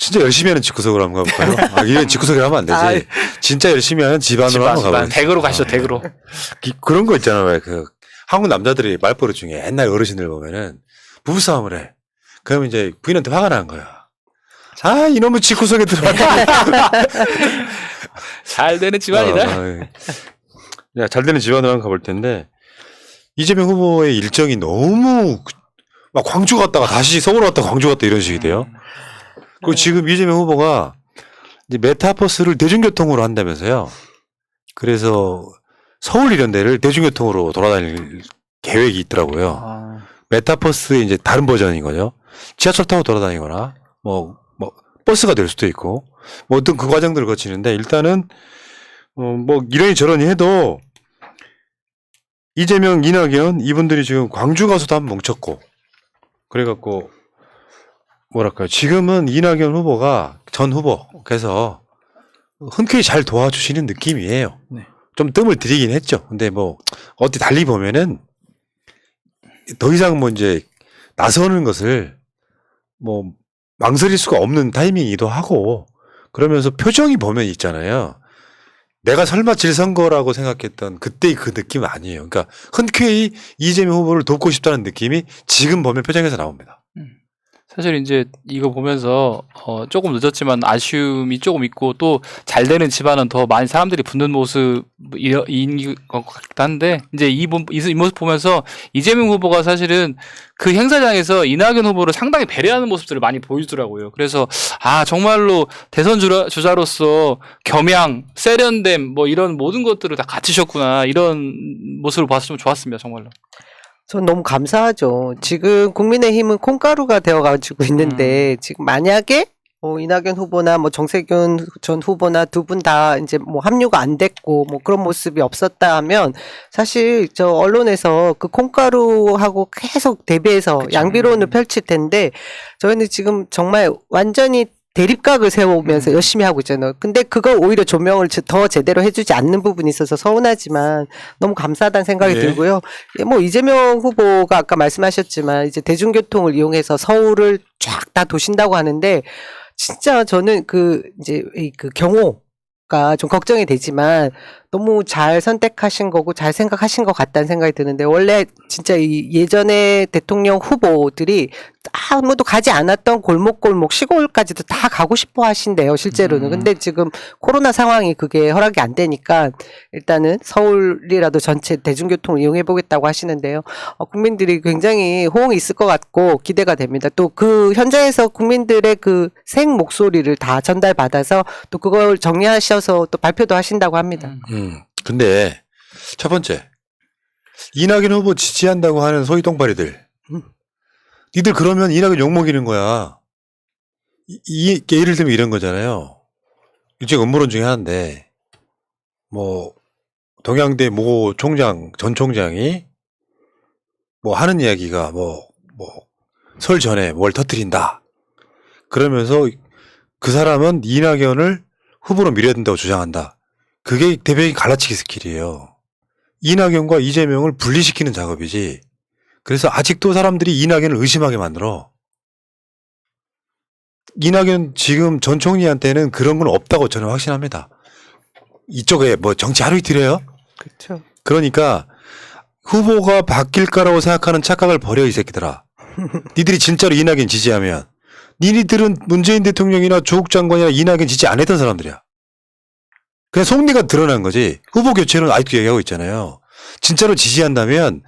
진짜 열심히 하는 집구석으로 한번 가볼까요? 이게 집구석이라 하면 안 되지. 진짜 열심히 하는 집안으로 한번 가볼까요? 댁으로 가시죠, 댁으로. 그런 거 있잖아요. 왜 한국 남자들이 말버릇 중에 옛날 어르신들 보면은 부부싸움을 해. 그러면 이제 부인한테 화가 나는 거야. 이놈의 집구석에 들어왔다. 잘 되는 집안이다. 잘 되는 집안으로 한번 가볼 텐데, 이재명 후보의 일정이 너무 막 광주 갔다가 다시 서울 갔다가 광주 갔다 이런 식이 돼요. 그리고 지금 이재명 후보가 이제 메타버스를 대중교통으로 한다면서요. 그래서 서울 이런 데를 대중교통으로 돌아다닐 계획이 있더라고요. 메타버스의 이제 다른 버전인 거죠. 지하철 타고 돌아다니거나 뭐 버스가 될 수도 있고 뭐 어떤 그 과정들을 거치는데, 일단은 뭐 이러니 저러니 해도 이재명, 이낙연 이분들이 지금 광주 가서도 한번 뭉쳤고, 그래갖고 뭐랄까요, 지금은 이낙연 후보가 전 후보께서 흔쾌히 잘 도와주시는 느낌이에요. 네. 좀 뜸을 들이긴 했죠. 근데 뭐 어디 달리 보면은 더 이상 뭐 이제 나서는 것을 뭐 망설일 수가 없는 타이밍이기도 하고, 그러면서 표정이 보면 있잖아요. 내가 설마 질 선거라고 생각했던 그때의 그 느낌은 아니에요. 그러니까 흔쾌히 이재명 후보를 돕고 싶다는 느낌이 지금 보면 표정에서 나옵니다. 사실 이제 이거 보면서 조금 늦었지만 아쉬움이 조금 있고, 또 잘 되는 집안은 더 많이 사람들이 붙는 모습인 것 같기도 한데, 이제 이 모습 보면서 이재명 후보가 사실은 그 행사장에서 이낙연 후보를 상당히 배려하는 모습들을 많이 보여주더라고요. 그래서 정말로 대선 주자로서 겸양, 세련됨 뭐 이런 모든 것들을 다 갖추셨구나, 이런 모습을 봐서 좀 좋았습니다, 정말로. 전 너무 감사하죠. 지금 국민의힘은 콩가루가 되어가지고 있는데, 지금 만약에 이낙연 후보나 뭐 정세균 전 후보나 두 분 다 이제 뭐 합류가 안 됐고 뭐 그런 모습이 없었다 하면, 사실 저 언론에서 그 콩가루하고 계속 대비해서 그쵸. 양비론을 펼칠 텐데, 저희는 지금 정말 완전히 대립각을 세우면서 열심히 하고 있잖아요. 근데 그걸 오히려 조명을 더 제대로 해주지 않는 부분이 있어서 서운하지만 너무 감사하다는 생각이 들고요. 뭐 이재명 후보가 아까 말씀하셨지만 이제 대중교통을 이용해서 서울을 쫙 다 도신다고 하는데, 진짜 저는 그 경호가 좀 걱정이 되지만 너무 잘 선택하신 거고 잘 생각하신 것 같다는 생각이 드는데, 원래 진짜 이 예전에 대통령 후보들이 아무도 가지 않았던 골목골목 시골까지도 다 가고 싶어 하신대요, 실제로는. 근데 지금 코로나 상황이 그게 허락이 안 되니까 일단은 서울이라도 전체 대중교통을 이용해 보겠다고 하시는데요. 국민들이 굉장히 호응이 있을 것 같고 기대가 됩니다. 또 그 현장에서 국민들의 그 생 목소리를 다 전달받아서 또 그걸 정리하셔서 또 발표도 하신다고 합니다. 근데 첫 번째, 이낙연 후보 지지한다고 하는 소위 똥파리들, 니들 그러면 이낙연 욕먹이는 거야. 예를 들면 이런 거잖아요. 일종의 음모론 중에 하나인데, 뭐 동양대 모 총장 전 총장이 뭐 하는 이야기가 뭐 설 전에 뭘 터뜨린다, 그러면서 그 사람은 이낙연을 후보로 밀어야 된다고 주장한다. 그게 대변인 갈라치기 스킬이에요. 이낙연과 이재명을 분리시키는 작업이지. 그래서 아직도 사람들이 이낙연을 의심하게 만들어. 이낙연 지금 전 총리한테는 그런 건 없다고 저는 확신합니다. 이쪽에 뭐 정치 하루 이틀이에요? 그렇죠. 그러니까 후보가 바뀔까라고 생각하는 착각을 버려, 이 새끼들아. 니들이 진짜로 이낙연 지지하면, 니들은 문재인 대통령이나 조국 장관이나 이낙연 지지 안 했던 사람들이야. 그냥 속내가 드러난 거지. 후보 교체는 아직도 얘기하고 있잖아요. 진짜로 지지한다면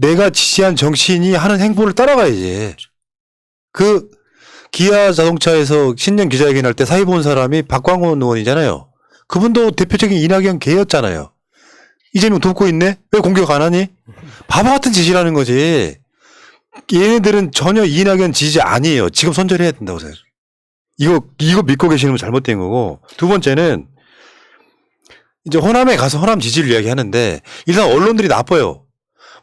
내가 지지한 정치인이 하는 행보를 따라가야지. 그 기아 자동차에서 신년 기자회견 할 때 사회 본 사람이 박광원 의원이잖아요. 그분도 대표적인 이낙연 개였잖아요. 이재명 돕고 있네? 왜 공격 안 하니? 바보 같은 짓이라는 거지. 얘네들은 전혀 이낙연 지지 아니에요. 지금 손절해야 된다고 생각해요. 이거 믿고 계시는 건 잘못된 거고. 두 번째는 이제 호남에 가서 호남 지지율 이야기하는데, 일단 언론들이 나빠요.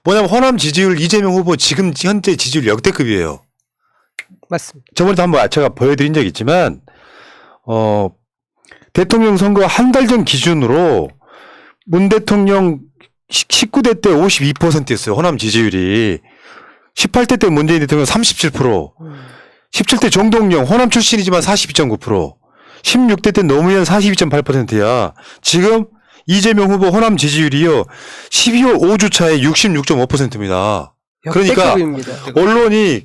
뭐냐면 호남 지지율, 이재명 후보 지금 현재 지지율 역대급이에요. 맞습니다. 저번에도 한번 제가 보여드린 적이 있지만, 대통령 선거 한 달 전 기준으로 문 대통령 19대 때 52%였어요. 호남 지지율이. 18대 때 문재인 대통령 37%, 17대 정동영 호남 출신이지만 42.9%, 16대 때 노무현 42.8%야. 지금 이재명 후보 호남 지지율이요 12월 5주 차에 66.5%입니다. 그러니까 역대급입니다. 언론이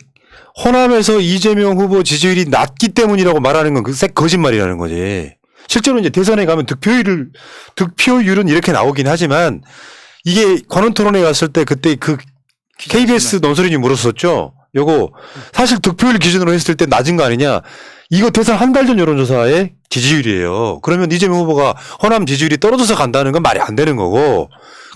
호남에서 이재명 후보 지지율이 낮기 때문이라고 말하는 건 그 거짓말이라는 거지. 실제로 이제 대선에 가면 득표율은 이렇게 나오긴 하지만 이게 관훈 토론회 갔을 때 그때 그 KBS 논설위원이 물었었죠. 요거 사실 득표율 기준으로 했을 때 낮은 거 아니냐. 이거 대선 한 달 전 여론조사의 지지율이에요. 그러면 이재명 후보가 호남 지지율이 떨어져서 간다는 건 말이 안 되는 거고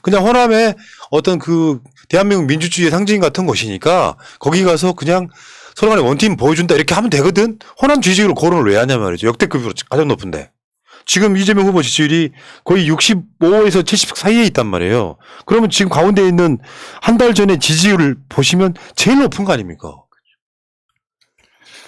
그냥 호남의 어떤 그 대한민국 민주주의의 상징 같은 곳이니까 거기 가서 그냥 서로 간에 원팀 보여준다 이렇게 하면 되거든. 호남 지지율을 거론을 왜 하냐 말이죠. 역대급으로 가장 높은데. 지금 이재명 후보 지지율이 거의 65에서 70 사이에 있단 말이에요. 그러면 지금 가운데 있는 한 달 전에 지지율을 보시면 제일 높은 거 아닙니까?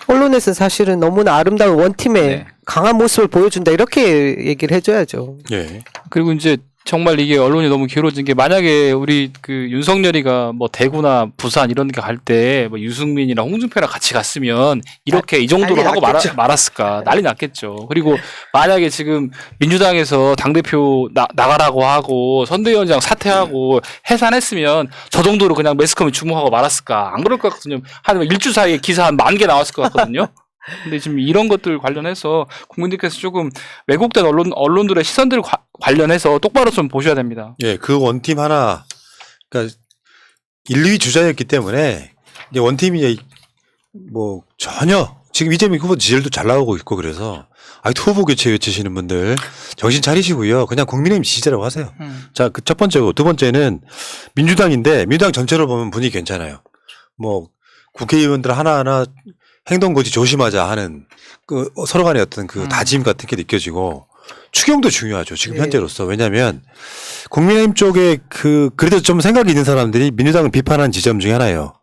언론에서 사실은 너무나 아름다운 원팀의 네. 강한 모습을 보여준다 이렇게 얘기를 해줘야죠. 예. 그리고 이제 정말 이게 언론이 너무 기울어진 게 만약에 우리 그 윤석열이가 뭐 대구나 부산 이런 데 갈 때 뭐 유승민이나 홍준표랑 같이 갔으면 이렇게 이 정도로 난리 하고 났겠죠. 말았을까 난리 났겠죠. 그리고 만약에 지금 민주당에서 당대표 나가라고 하고 선대위원장 사퇴하고 해산했으면 저 정도로 그냥 매스컴이 주목하고 말았을까 안 그럴 것 같거든요. 한 일주 사이에 기사 한 10,000개 나왔을 것 같거든요. 근데 지금 이런 것들 관련해서 국민들께서 조금 왜곡된 언론들의 시선들 관련해서 똑바로 좀 보셔야 됩니다. 예, 그 원팀 하나, 그러니까 1, 2위 주자였기 때문에 이제 원팀이 이제 뭐 전혀 지금 이재명 후보 지지율도 잘 나오고 있고 그래서 후보 교체 외치시는 분들 정신 차리시고요. 그냥 국민의힘 지지자라고 하세요. 자, 그 첫 번째고 두 번째는 민주당인데 민주당 전체로 보면 분위기 괜찮아요. 뭐 국회의원들 하나하나 행동거지 조심하자 하는 그 서로 간의 어떤 그 다짐 같은 게 느껴지고 추경도 중요하죠. 지금 네. 현재로서. 왜냐하면 국민의힘 쪽에 그래도 좀 생각이 있는 사람들이 민주당을 비판한 지점 중에 하나예요.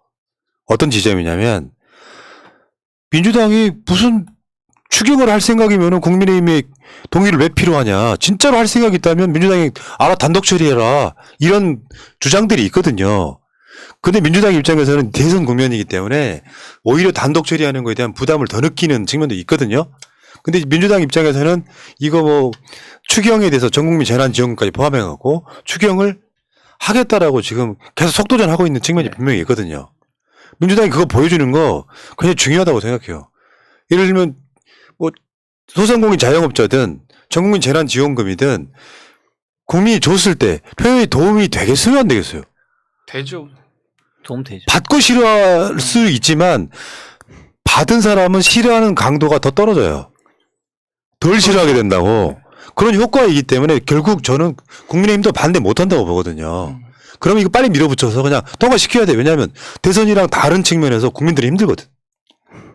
어떤 지점이냐면 민주당이 무슨 추경을 할 생각이면은 국민의힘의 동의를 왜 필요하냐. 진짜로 할 생각이 있다면 민주당이 알아 단독 처리해라. 이런 주장들이 있거든요. 근데 민주당 입장에서는 대선 국면이기 때문에 오히려 단독 처리하는 거에 대한 부담을 더 느끼는 측면도 있거든요. 근데 민주당 입장에서는 이거 뭐 추경에 대해서 전국민 재난지원금까지 포함해갖고 추경을 하겠다라고 지금 계속 속도전하고 있는 측면이 분명히 있거든요. 민주당이 그거 보여주는 거 굉장히 중요하다고 생각해요. 예를 들면 뭐 소상공인 자영업자든 전국민 재난지원금이든 국민이 줬을 때 표현이 도움이 되겠어요 안 되겠어요? 되죠. 도움 되죠. 받고 싫어할 수 있지만 받은 사람은 싫어하는 강도가 더 떨어져요. 덜 싫어하게 된다고. 그런 효과이기 때문에 결국 저는 국민의힘도 반대 못한다고 보거든요. 그러면 이거 빨리 밀어붙여서 그냥 통과시켜야 돼. 왜냐하면 대선이랑 다른 측면에서 국민들이 힘들거든.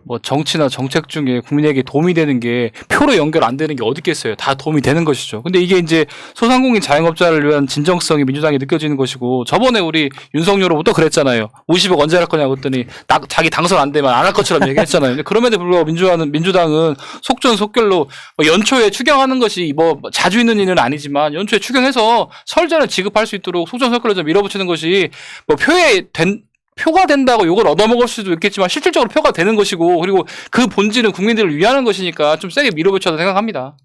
뭐 정치나 정책 중에 국민에게 도움이 되는 게 표로 연결 안 되는 게 어디 있겠어요. 다 도움이 되는 것이죠. 근데 이게 이제 소상공인 자영업자를 위한 진정성이 민주당에 느껴지는 것이고 저번에 우리 윤석열 후보도 그랬잖아요. 50억 언제 할 거냐고 했더니 자기 당선 안 되면 안 할 것처럼 얘기했잖아요. 근데 그럼에도 불구하고 민주당은 속전속결로 뭐 연초에 추경하는 것이 뭐 자주 있는 일은 아니지만 연초에 추경해서 설전을 지급할 수 있도록 속전속결로 좀 밀어붙이는 것이 뭐 표가 된다고 이걸 얻어먹을 수도 있겠지만 실질적으로 표가 되는 것이고 그리고 그 본질은 국민들을 위하는 것이니까 좀 세게 밀어붙여도 생각합니다.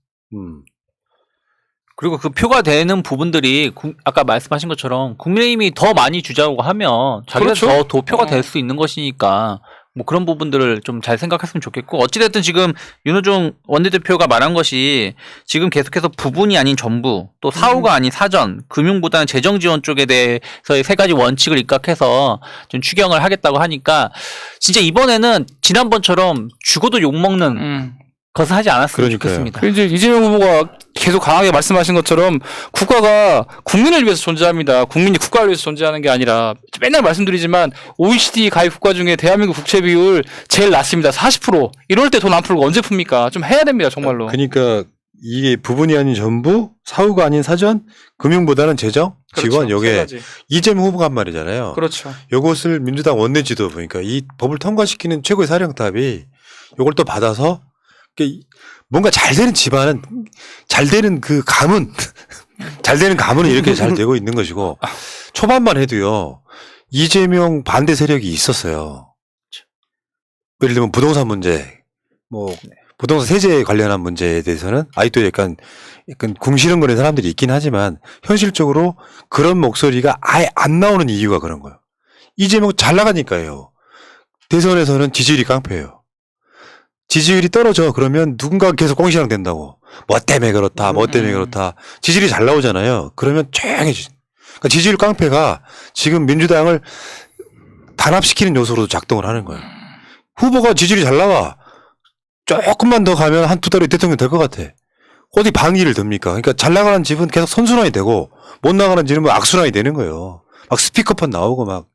그리고 그 표가 되는 부분들이 아까 말씀하신 것처럼 국민의힘이 더 많이 주자고 하면 자기가 그렇죠. 더 도표가 될 수 있는 것이니까 뭐 그런 부분들을 좀 잘 생각했으면 좋겠고 어찌됐든 지금 윤호중 원내대표가 말한 것이 지금 계속해서 부분이 아닌 전부 또 사후가 아닌 사전 금융보다는 재정지원 쪽에 대해서의 세 가지 원칙을 입각해서 좀 추경을 하겠다고 하니까 진짜 이번에는 지난번처럼 죽어도 욕먹는 것을 하지 않았으면 그러니까요. 좋겠습니다. 그리고 이제 이재명 후보가 계속 강하게 말씀하신 것처럼 국가가 국민을 위해서 존재합니다. 국민이 국가를 위해서 존재하는 게 아니라 맨날 말씀드리지만 OECD 가입 국가 중에 대한민국 국채 비율 제일 낮습니다. 40%. 이럴 때 돈 안 풀고 언제 풉니까? 좀 해야 됩니다. 정말로. 그러니까 이게 부분이 아닌 전부, 사후가 아닌 사전, 금융보다는 재정, 지원, 그렇죠. 세 요게 가지. 이재명 후보가 한 말이잖아요. 그렇죠. 요것을 민주당 원내 지도부, 그러니까 이 법을 통과시키는 최고의 사령탑이 요걸 또 받아서 뭔가 잘 되는 집안은 잘 되는 그 가문, 잘 되는 가문은 이렇게 잘 되고 있는 것이고 초반만 해도요 이재명 반대 세력이 있었어요. 예를 들면 부동산 문제, 뭐 부동산 세제 관련한 문제에 대해서는 아직도 약간 궁시렁거리는 사람들이 있긴 하지만 현실적으로 그런 목소리가 아예 안 나오는 이유가 그런 거예요. 이재명 잘 나가니까요. 대선에서는 지지율이 깡패예요. 지지율이 떨어져 그러면 누군가 계속 꽁시랑 된다고. 뭐 때문에 그렇다, 뭐 때문에 그렇다. 지지율이 잘 나오잖아요. 그러면 조용해지. 그러니까 지지율 깡패가 지금 민주당을 단합시키는 요소로 작동을 하는 거예요. 후보가 지지율이 잘 나와. 조금만 더 가면 한 두 달에 대통령 될 것 같아. 어디 방위를 듭니까? 그러니까 잘 나가는 집은 계속 선순환이 되고 못 나가는 집은 뭐 악순환이 되는 거예요. 막 스피커폰 나오고 막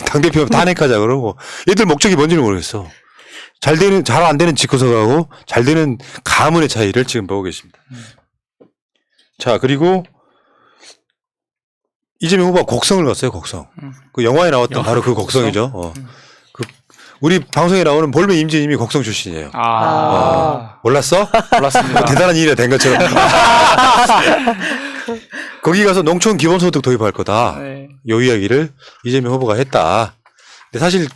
당대표 탄핵하자 그러고 얘들 목적이 뭔지는 모르겠어. 잘 안 되는 집구석하고 잘 되는 가문의 차이를 지금 보고 계십니다. 자, 그리고 이재명 후보가 곡성을 갔어요, 곡성. 그 영화에 나왔던 바로 그 곡성이죠. 그 우리 방송에 나오는 볼메 임진님이 곡성 출신이에요. 몰랐어? 몰랐습니다. 대단한 일이 된 것처럼. 거기 가서 농촌 기본소득 도입할 거다. 네. 요 이야기를 이재명 후보가 했다. 근데 사실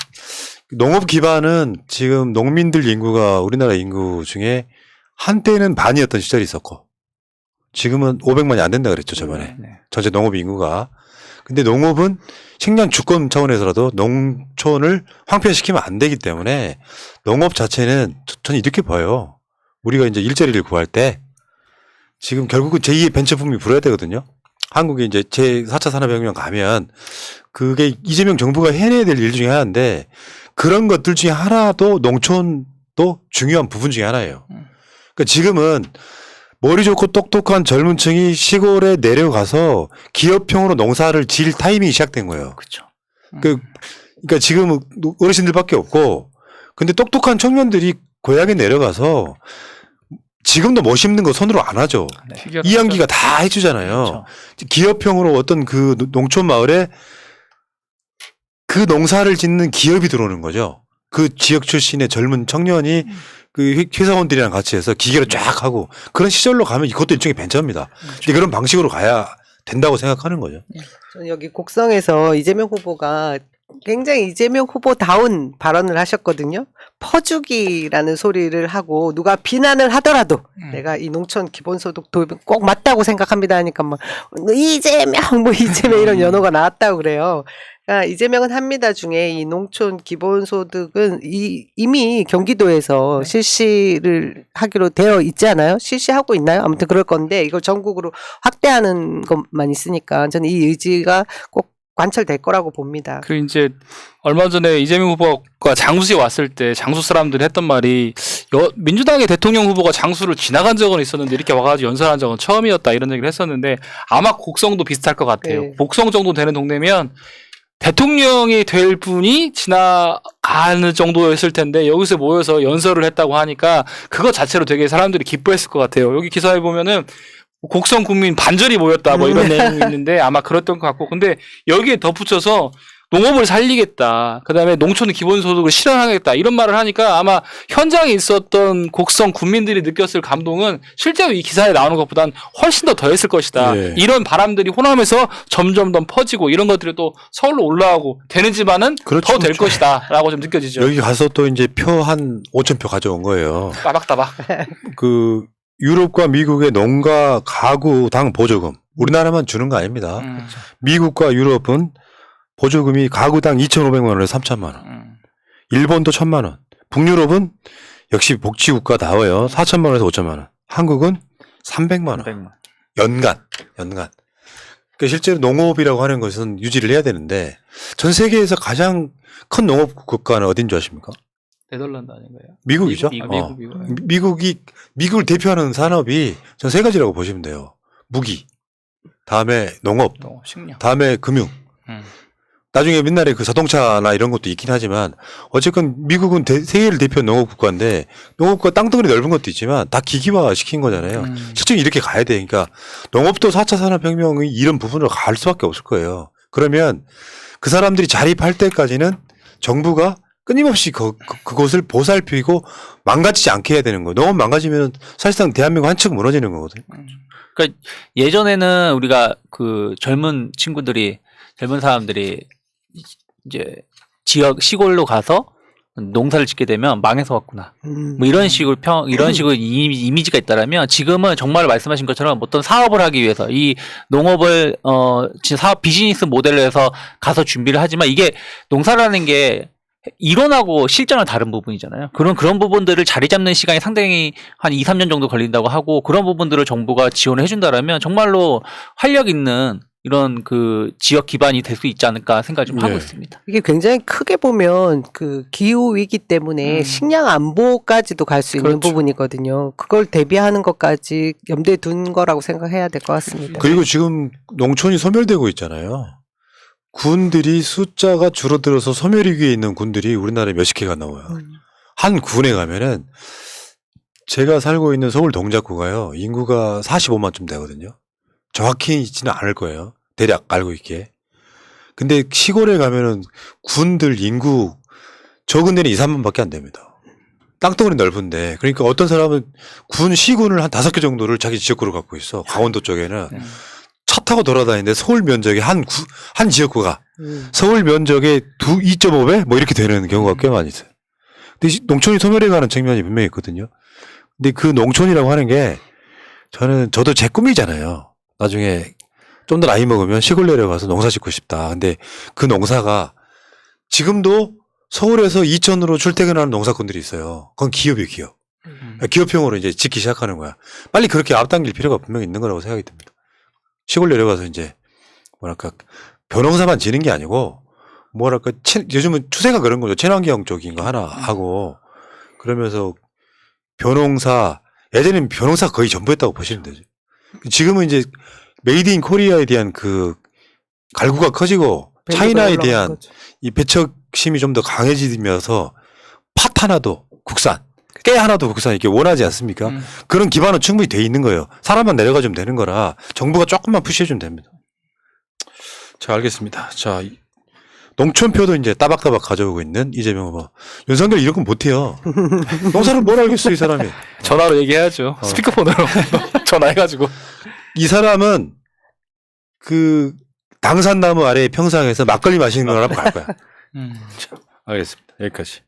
농업 기반은 지금 농민들 인구가 우리나라 인구 중에 한때는 반이었던 시절이 있었고 지금은 500만이 안 된다 그랬죠, 저번에. 네. 전체 농업 인구가. 근데 농업은 식량 주권 차원에서라도 농촌을 황폐화시키면 안 되기 때문에 농업 자체는 저는 이렇게 봐요. 우리가 이제 일자리를 구할 때 지금 결국은 제2의 벤처품이 불어야 되거든요. 한국이 이제 제4차 산업혁명 가면 그게 이재명 정부가 해내야 될 일 중에 하나인데 그런 것들 중에 하나도 농촌도 중요한 부분 중에 하나예요. 그러니까 지금은 머리 좋고 똑똑한 젊은 층이 시골에 내려가서 기업형으로 농사를 지을 타이밍이 시작된 거예요. 그렇죠. 그러니까 지금 어르신들밖에 없고 근데 똑똑한 청년들이 고향에 내려가서 지금도 멋있는 거 손으로 안 하죠. 이양기가 다 해주잖아요. 그렇죠. 기업형으로 어떤 그 농촌 마을에 그 농사를 짓는 기업이 들어오는 거죠. 그 지역 출신의 젊은 청년이 그 회사원들이랑 같이 해서 기계를 쫙 하고 그런 시절로 가면 이것도 일종의 벤처입니다. 근데 그런 방식으로 가야 된다고 생각하는 거죠. 저는 여기 곡성에서 이재명 후보가 굉장히 이재명 후보다운 발언을 하셨거든요. 퍼주기라는 소리를 하고 누가 비난을 하더라도 내가 이 농촌 기본소득 도입은 꼭 맞다고 생각합니다 하니까 막 이재명 이런 연호가 나왔다고 그래요. 그러니까 이재명은 합니다 중에 이 농촌 기본소득은 이미 경기도에서 실시를 하기로 되어 있지 않아요? 실시하고 있나요? 아무튼 그럴 건데 이걸 전국으로 확대하는 것만 있으니까 저는 이 의지가 꼭 관철될 거라고 봅니다. 그 이제 얼마 전에 이재명 후보가 장수에 왔을 때 장수 사람들이 했던 말이 민주당의 대통령 후보가 장수를 지나간 적은 있었는데 이렇게 와가지고 연설한 적은 처음이었다 이런 얘기를 했었는데 아마 곡성도 비슷할 것 같아요. 네. 곡성 정도 되는 동네면 대통령이 될 분이 지나가는 정도였을 텐데 여기서 모여서 연설을 했다고 하니까 그거 자체로 되게 사람들이 기뻐했을 것 같아요. 여기 기사에 보면은 곡성 국민 반절이 모였다 뭐 이런 내용이 있는데 아마 그랬던 것 같고 근데 여기에 덧붙여서 농업을 살리겠다. 그다음에 농촌 기본소득을 실현하겠다. 이런 말을 하니까 아마 현장에 있었던 곡성 국민들이 느꼈을 감동은 실제로 이 기사에 나오는 것보단 훨씬 더 더했을 것이다. 네. 이런 바람들이 호남에서 점점 더 퍼지고 이런 것들이 또 서울로 올라오고 되는 집안은 그렇죠, 더 될 그렇죠. 것이다. 라고 좀 느껴지죠. 여기 가서 또 이제 표 한 5,000표 가져온 거예요. 따박따박. 그 유럽과 미국의 농가 가구당 보조금 우리나라만 주는 거 아닙니다. 미국과 유럽은 보조금이 가구당 2,500만 원에서 3,000만 원. 일본도 1,000만 원. 북유럽은 역시 복지국가 나와요. 4,000만 원에서 5,000만 원. 한국은 300만 원. 300만. 연간. 그러니까 실제로 농업이라고 하는 것은 유지를 해야 되는데 전 세계에서 가장 큰 농업 국가는 어딘 줄 아십니까? 네덜란드 아닌가요? 미국이죠. 미국을 대표하는 산업이 전 세 가지라고 보시면 돼요. 무기, 다음에 농업, 식량. 다음에 금융. 나중에 옛날에 그 자동차나 이런 것도 있긴 하지만 어쨌건 미국은 세계를 대표하는 농업 국가인데 농업과 땅덩어리 넓은 것도 있지만 다 기기화 시킨 거잖아요. 실제로 이렇게 가야 돼. 그러니까 농업도 4차 산업혁명이 이런 부분으로 갈 수밖에 없을 거예요. 그러면 그 사람들이 자립할 때까지는 정부가 끊임없이 그곳을 보살피고 망가지지 않게 해야 되는 거예요. 농업 망가지면 사실상 대한민국 한층 무너지는 거거든요. 그러니까 예전에는 우리가 그 젊은 사람들이 이제 지역 시골로 가서 농사를 짓게 되면 망해서 왔구나. 음. 뭐 이런 식으로 이런 식으로 이미지가 있다라면 지금은 정말 말씀하신 것처럼 어떤 사업을 하기 위해서 이 농업을 진짜 사업 비즈니스 모델로 해서 가서 준비를 하지만 이게 농사라는 게 이론하고 실전은 다른 부분이잖아요. 그런 부분들을 자리 잡는 시간이 상당히 한 2, 3년 정도 걸린다고 하고 그런 부분들을 정부가 지원을 해준다라면 정말로 활력 있는 이런 그 지역 기반이 될 수 있지 않을까 생각을 좀 하고 네. 있습니다. 이게 굉장히 크게 보면 그 기후 위기 때문에 식량 안보까지도 갈 수 있는 그렇죠. 부분이거든요. 그걸 대비하는 것까지 염두에 둔 거라고 생각해야 될 것 같습니다. 그리고 지금 농촌이 소멸되고 있잖아요. 군들이 숫자가 줄어들어서 소멸 위기에 있는 군들이 우리나라에 몇십 개가 나와요. 한 군에 가면은 제가 살고 있는 서울 동작구가요. 인구가 45만쯤 되거든요. 정확히 있지는 않을 거예요. 대략 알고 있게. 근데 시골에 가면은 군들 인구 적은 데는 2, 3만밖에 안 됩니다. 땅덩어리 넓은데 그러니까 어떤 사람은 시군을 한 5개 정도를 자기 지역구로 갖고 있어. 강원도 쪽에는 차 타고 돌아다니는데 서울 면적의 한 지역구가 서울 면적의 2.5배 뭐 이렇게 되는 경우가 꽤 많이 있어요. 근데 농촌이 소멸해가는 측면이 분명히 있거든요. 근데 그 농촌이라고 하는 게 저도 제 꿈이잖아요. 나중에 좀 더 나이 먹으면 시골 내려가서 농사 짓고 싶다. 근데 그 농사가 지금도 서울에서 이천으로 출퇴근하는 농사꾼들이 있어요. 그건 기업이에요, 기업. 기업형으로 이제 짓기 시작하는 거야. 빨리 그렇게 앞당길 필요가 분명히 있는 거라고 생각이 듭니다. 시골 내려가서 이제 뭐랄까 벼농사만 지는 게 아니고 뭐랄까 요즘은 추세가 그런 거죠. 친환경 쪽인 거 하나 하고 그러면서 벼농사 예전에는 벼농사 거의 전부였다고 보시면 되죠. 지금은 이제 메이드 인 코리아에 대한 그 갈구가 커지고 차이나에 대한 이 배척심이 좀 더 강해지면서 팥 하나도 국산, 깨 하나도 국산 이렇게 원하지 않습니까? 그런 기반은 충분히 돼 있는 거예요. 사람만 내려가주면 되는 거라 정부가 조금만 푸시해주면 됩니다. 자, 알겠습니다. 자, 농촌표도 이제 따박따박 가져오고 있는 이재명 후보. 윤석열 이런 건 못해요. 농사를 뭘 알겠어, 이 사람이. 전화로 얘기해야죠. 스피커폰으로 전화해가지고. 이 사람은 그 당산나무 아래 평상에서 막걸리 마시는 거라고 갈 거야. 알겠습니다. 여기까지.